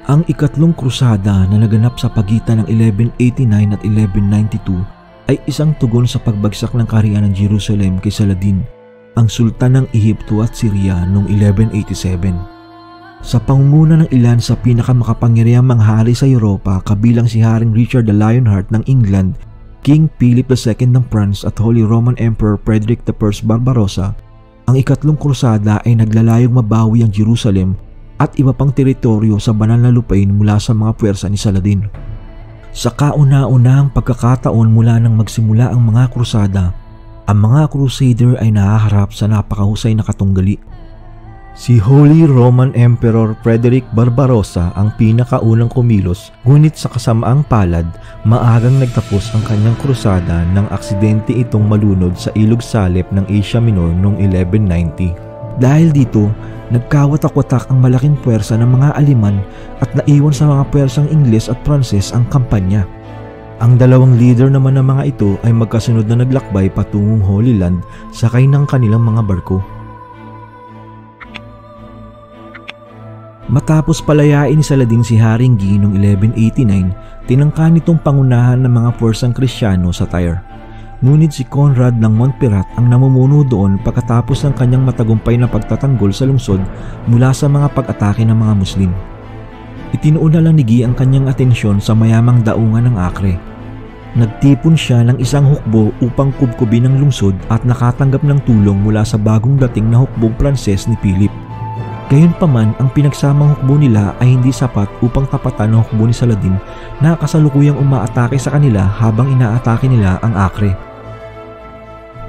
Ang ikatlong krusada na naganap sa pagitan ng 1189 at 1192 ay isang tugon sa pagbagsak ng kaharian ng Jerusalem kay Saladin, ang sultan ng Ehipto at Syria noong 1187. Sa pangunguna ng ilan sa pinakamakapangyarihang manghari sa Europa kabilang si Haring Richard the Lionheart ng England, King Philip II ng France at Holy Roman Emperor Frederick I Barbarossa, ang ikatlong krusada ay naglalayong mabawi ang Jerusalem at iba pang teritoryo sa banal na lupain mula sa mga puwersa ni Saladin. Sa kauna-unahang pagkakataon mula nang magsimula ang mga krusada, ang mga crusader ay nahaharap sa napakahusay na katunggali. Si Holy Roman Emperor Frederick Barbarossa ang pinakaunang kumilos, ngunit sa kasamaang palad, maagang nagtapos ang kanyang krusada nang aksidente itong malunod sa ilog Salep ng Asia Minor noong 1190. Dahil dito, nagkawatak-watak ang malaking puwersa ng mga Aleman at naiwan sa mga puwersang Ingles at Pranses ang kampanya. Ang dalawang leader naman ng mga ito ay magkasunod na naglakbay patungong Holy Land sakay ng kanilang mga barko. Matapos palayain ni Saladin si Haring Gi noong 1189, tinangka nitong pangunahan ng mga puwersang Kristiyano sa Tyre. Ngunit si Conrad ng Montferrat ang namumuno doon pagkatapos ng kanyang matagumpay na pagtatanggol sa lungsod mula sa mga pag-atake ng mga Muslim. Itinuon na lang ni Gi ang kanyang atensyon sa mayamang daungan ng Acre. Nagtipon siya ng isang hukbo upang kubkubin ang lungsod at nakatanggap ng tulong mula sa bagong dating na hukbong Pranses ni Philip. Gayunpaman, ang pinagsamang hukbo nila ay hindi sapat upang tapatan ang hukbo ni Saladin na kasalukuyang umaatake sa kanila habang inaatake nila ang Acre.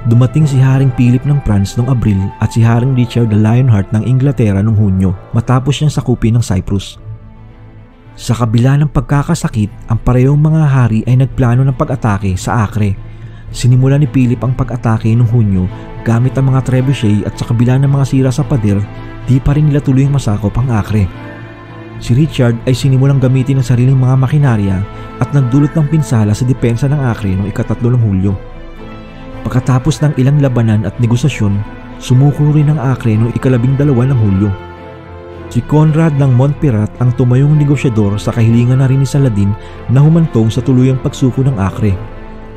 Dumating si Haring Philip ng France noong Abril at si Haring Richard the Lionheart ng Inglaterra noong Hunyo matapos niyang sakupin ng Cyprus. Sa kabila ng pagkakasakit, ang parehong mga hari ay nagplano ng pag-atake sa Acre. Sinimula ni Philip ang pag-atake noong Hunyo gamit ang mga trebuchet at sa kabila ng mga sira sa pader, di pa rin nila tuloy masakop ang Acre. Si Richard ay sinimulang gamitin ang sariling mga makinarya at nagdulot ng pinsala sa depensa ng Acre noong ika-3 ng Hulyo. Pagkatapos ng ilang labanan at negosasyon, sumuko rin ang Acre noong ika-12 ng Hulyo. Si Conrad ng Montferrat ang tumayong negosyador sa kahilingan na rin ni Saladin na humantong sa tuluyang pagsuko ng Acre.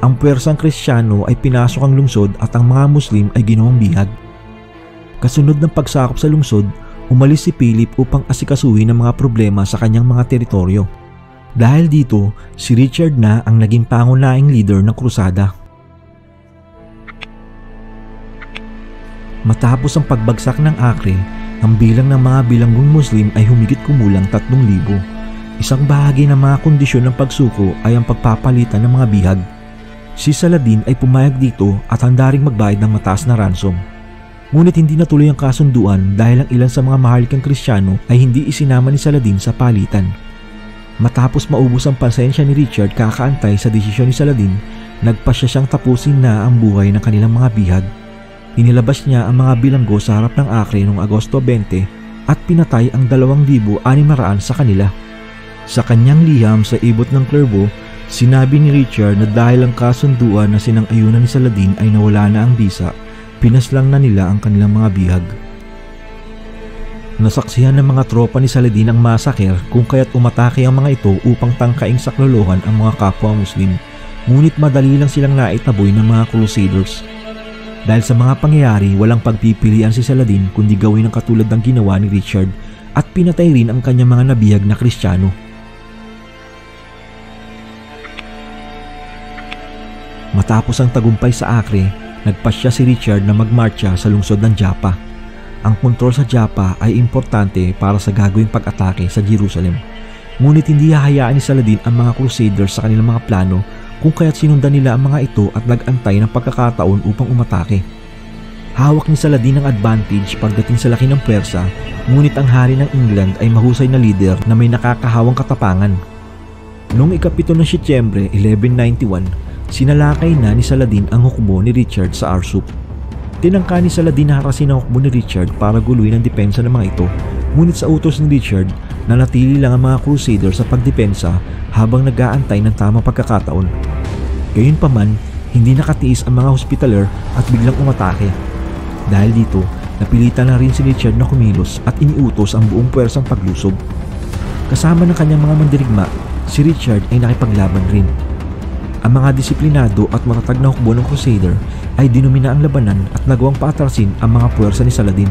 Ang puwersang Kristiyano ay pinasok ang lungsod at ang mga Muslim ay ginawang bihag. Kasunod ng pagsakop sa lungsod, umalis si Philip upang asikasuhin ang mga problema sa kanyang mga teritoryo. Dahil dito, si Richard na ang naging pangunahing leader ng krusada. Matapos ang pagbagsak ng Acre, ang bilang ng mga bilanggong Muslim ay humigit kumulang 3,000. Isang bahagi ng mga kondisyon ng pagsuko ay ang pagpapalitan ng mga bihag. Si Saladin ay pumayag dito at handa ring magbayad ng mataas na ransom. Ngunit hindi natuloy ang kasunduan dahil ang ilan sa mga maharlikang Kristiyano ay hindi isinama ni Saladin sa palitan. Matapos maubos ang pasensya ni Richard kakaantay sa desisyon ni Saladin, nagpasya siyang tapusin na ang buhay ng kanilang mga bihag. Inilabas niya ang mga bilanggo sa harap ng Acre noong Agosto 20 at pinatay ang 2,600 sa kanila. Sa kanyang liham sa ibot ng Clairvaux, sinabi ni Richard na dahil ang kasunduan na sinang-ayunan ni Saladin ay nawala na ang bisa, pinaslang na nila ang kanilang mga bihag. Nasaksihan ng mga tropa ni Saladin ang masaker kung kaya't umatake ang mga ito upang tangkaing saklolohan ang mga kapwa Muslim, ngunit madali lang silang naitaboy ng mga crusaders. Dahil sa mga pangyayari, walang pagpipilian si Saladin kundi gawin ang katulad ng ginawa ni Richard at pinatay rin ang kanyang mga nabihag na Kristiyano. Matapos ang tagumpay sa Acre, nagpasya si Richard na magmarcha sa lungsod ng Jaffa. Ang kontrol sa Jaffa ay importante para sa gagawing pag-atake sa Jerusalem. Ngunit hindi hahayaan ni Saladin ang mga crusaders sa kanilang mga plano kung kaya't sinundan nila ang mga ito at nag-antay ng pagkakataon upang umatake. Hawak ni Saladin ang advantage pagdating sa laki ng pwersa, ngunit ang hari ng England ay mahusay na leader na may nakakahawang katapangan. Noong ika-7 ng Setyembre 1191, sinalakay na ni Saladin ang hukbo ni Richard sa Arsuf. Tinangka ni Saladin na harasin ang hukbo ni Richard para guluhin ang depensa ng mga ito, ngunit sa utos ni Richard, nanatili lang ang mga crusader sa pagdepensa habang nag-aantay ng tamang pagkakataon. Gayunpaman, hindi nakatiis ang mga hospitaler at biglang umatake. Dahil dito, napilitan na rin si Richard na kumilos at iniutos ang buong puwersang paglusob. Kasama ng kanyang mga mandirigma, si Richard ay nakipaglaban rin. Ang mga disiplinado at matatag na hukbo ng Crusader ay dinumina ang labanan at nagawang paatrasin ang mga puwersa ni Saladin.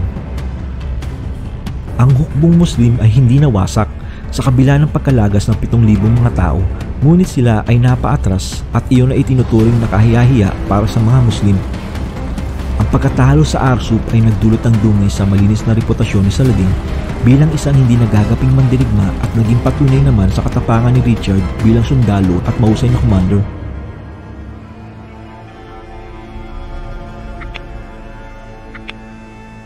Ang hukbong Muslim ay hindi nawasak sa kabila ng pagkalagas ng 7,000 mga tao, ngunit sila ay napaatras at iyon ay itinuturing na kahiya-hiya para sa mga Muslim. Ang pagkatalo sa Arsuf ay nagdulot ng dungay sa malinis na reputasyon ni Saladin bilang isang hindi nagagaping mandirigma at naging patunay naman sa katapangan ni Richard bilang sundalo at mahusay na commander.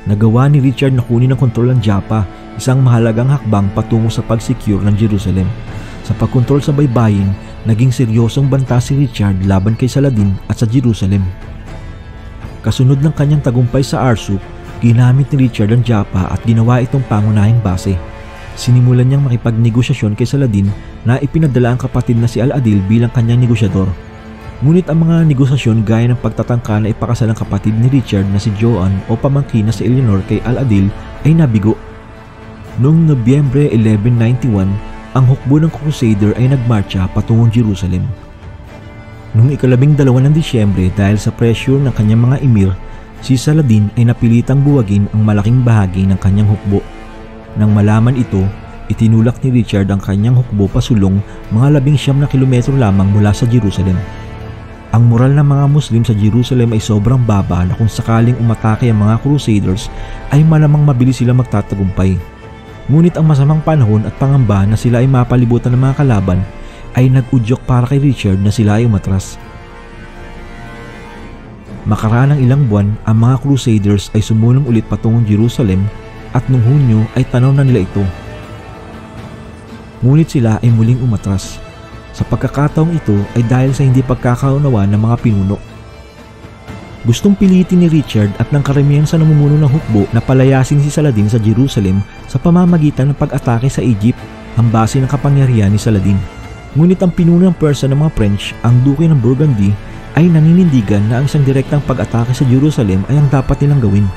Nagawa ni Richard na kunin ang kontrol ng Jaffa, isang mahalagang hakbang patungo sa pag-secure ng Jerusalem. Sa pagkontrol sa baybayin, naging seryosong banta si Richard laban kay Saladin at sa Jerusalem. Kasunod ng kanyang tagumpay sa Arsuf, ginamit ni Richard ang Jaffa at ginawa itong pangunahing base. Sinimulan niyang makipagnegosasyon kay Saladin na ipinadala ang kapatid na si Al-Adil bilang kanyang negosyador. Ngunit ang mga negosasyon gaya ng pagtatangka na ipakasal ang kapatid ni Richard na si Joan o pamangkin na si Eleanor kay Al-Adil ay nabigo. Noong Nobyembre 1191, ang hukbo ng Crusader ay nagmarcha patungong Jerusalem. Noong 12 ng Disyembre dahil sa pressure ng kanyang mga emir, si Saladin ay napilitang buwagin ang malaking bahagi ng kanyang hukbo. Nang malaman ito, itinulak ni Richard ang kanyang hukbo pasulong mga 19 na kilometro lamang mula sa Jerusalem. Ang moral ng mga Muslim sa Jerusalem ay sobrang baba na kung sakaling umatake ang mga Crusaders ay malamang mabilis sila magtatagumpay. Ngunit ang masamang panahon at pangamba na sila ay mapalibutan ng mga kalaban ay nag-udyok para kay Richard na sila ay umatras. Makaraan ng ilang buwan, ang mga Crusaders ay sumulong ulit patungong Jerusalem at noong Hunyo ay tanaw na nila ito. Ngunit sila ay muling umatras. Sa pagkakataong ito ay dahil sa hindi pagkakaunawa ng mga pinuno. Gustong pilitin ni Richard at ng karamihan sa namumuno ng hukbo na palayasin si Saladin sa Jerusalem sa pamamagitan ng pag-atake sa Egypt, ang base ng kapangyarihan ni Saladin. Ngunit ang pinuno ng Persia ng mga French, ang Duke ng Burgundy, ay naninindigan na ang isang direktang pag-atake sa Jerusalem ay ang dapat nilang gawin.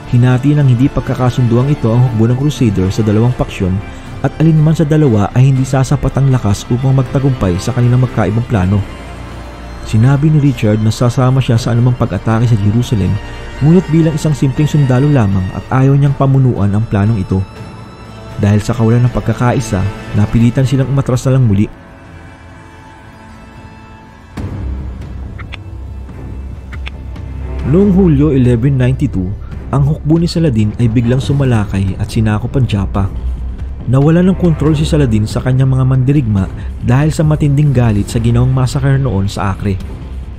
Hinati ng hindi pagkakasunduang ito ang hukbo ng Crusader sa dalawang paksyon at alinman sa dalawa ay hindi sasapat ang lakas upang magtagumpay sa kanilang magkaibang plano. Sinabi ni Richard na sasama siya sa anumang pag-atake sa Jerusalem, ngunit bilang isang simpleng sundalo lamang at ayaw niyang pamunuan ang planong ito. Dahil sa kawalan ng pagkakaisa, napilitan silang umatras na lang muli. Noong Hulyo 1192, ang hukbo ni Saladin ay biglang sumalakay at sinakop ang Jaffa. Nawala ng kontrol si Saladin sa kanyang mga mandirigma dahil sa matinding galit sa ginawang massacre noon sa Acre.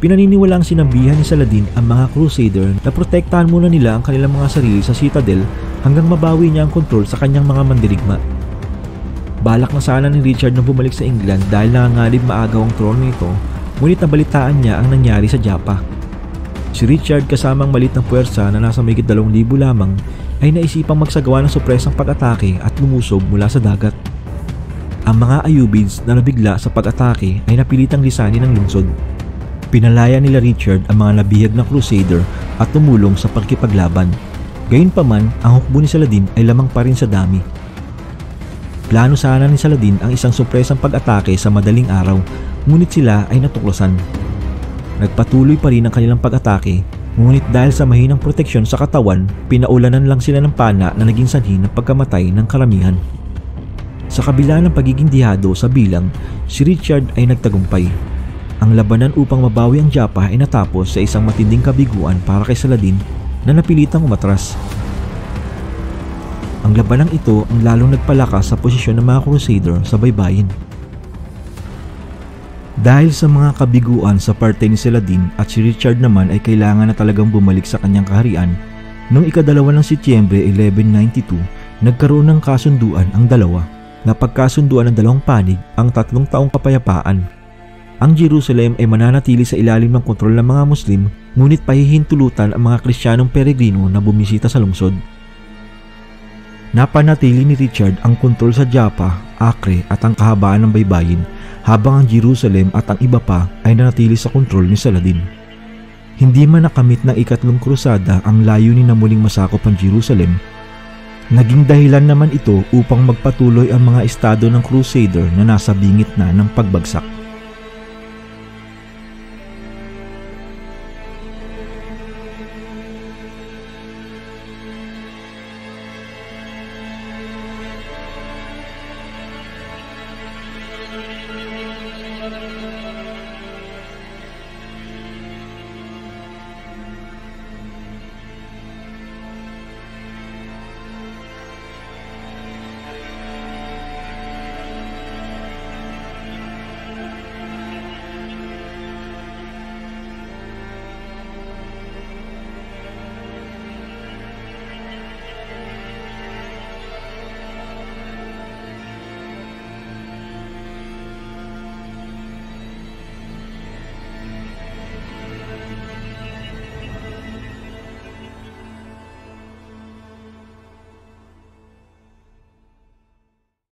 Pinaniniwalaang sinabihan ni Saladin ang mga Crusader na protektahan muna nila ang kanilang mga sarili sa citadel hanggang mabawi niya ang kontrol sa kanyang mga mandirigma. Balak na sana ni Richard na bumalik sa England dahil nangangalib maagaw ang trono nito, ngunit nabalitaan niya ang nangyari sa Jaffa. Si Richard kasamang maliit na puwersa na nasa mahigit 2,000 lamang ay naisipang magsagawa ng supresang pag-atake at lumusob mula sa dagat. Ang mga Ayyubids na nabigla sa pag-atake ay napilitang lisanin ng lungsod. Pinalaya nila Richard ang mga nabihag na Crusader at tumulong sa pagkipaglaban. Gayunpaman, ang hukbo ni Saladin ay lamang pa rin sa dami. Plano sana ni Saladin ang isang supresang pag-atake sa madaling araw, ngunit sila ay natuklasan. Nagpatuloy pa rin ang kanilang pag-atake, ngunit dahil sa mahinang proteksyon sa katawan, pinaulanan lang sila ng pana na naging sanhi ng pagkamatay ng karamihan. Sa kabila ng pagiging dihado sa bilang, si Richard ay nagtagumpay. Ang labanan upang mabawi ang Jaffa ay natapos sa isang matinding kabiguan para kay Saladin na napilitang umatras. Ang labanang ito ang lalong nagpalakas sa posisyon ng mga Crusader sa baybayin. Dahil sa mga kabiguan sa parte ni Saladin at si Richard naman ay kailangan na talagang bumalik sa kanyang kaharian, noong 2 ng Setyembre 1192, nagkaroon ng kasunduan ang dalawa. Napagkasunduan ng dalawang panig ang 3 taong kapayapaan. Ang Jerusalem ay mananatili sa ilalim ng kontrol ng mga Muslim, ngunit pahihintulutan ang mga Kristiyanong peregrino na bumisita sa lungsod. Napanatili ni Richard ang kontrol sa Jaffa, Acre at ang kahabaan ng baybayin, habang ang Jerusalem at ang iba pa ay nanatili sa kontrol ni Saladin. Hindi man nakamit ng ikatlong krusada ang layunin na muling masakop ang Jerusalem, Naging dahilan naman ito upang magpatuloy ang mga estado ng Crusader na nasa bingit na ng pagbagsak.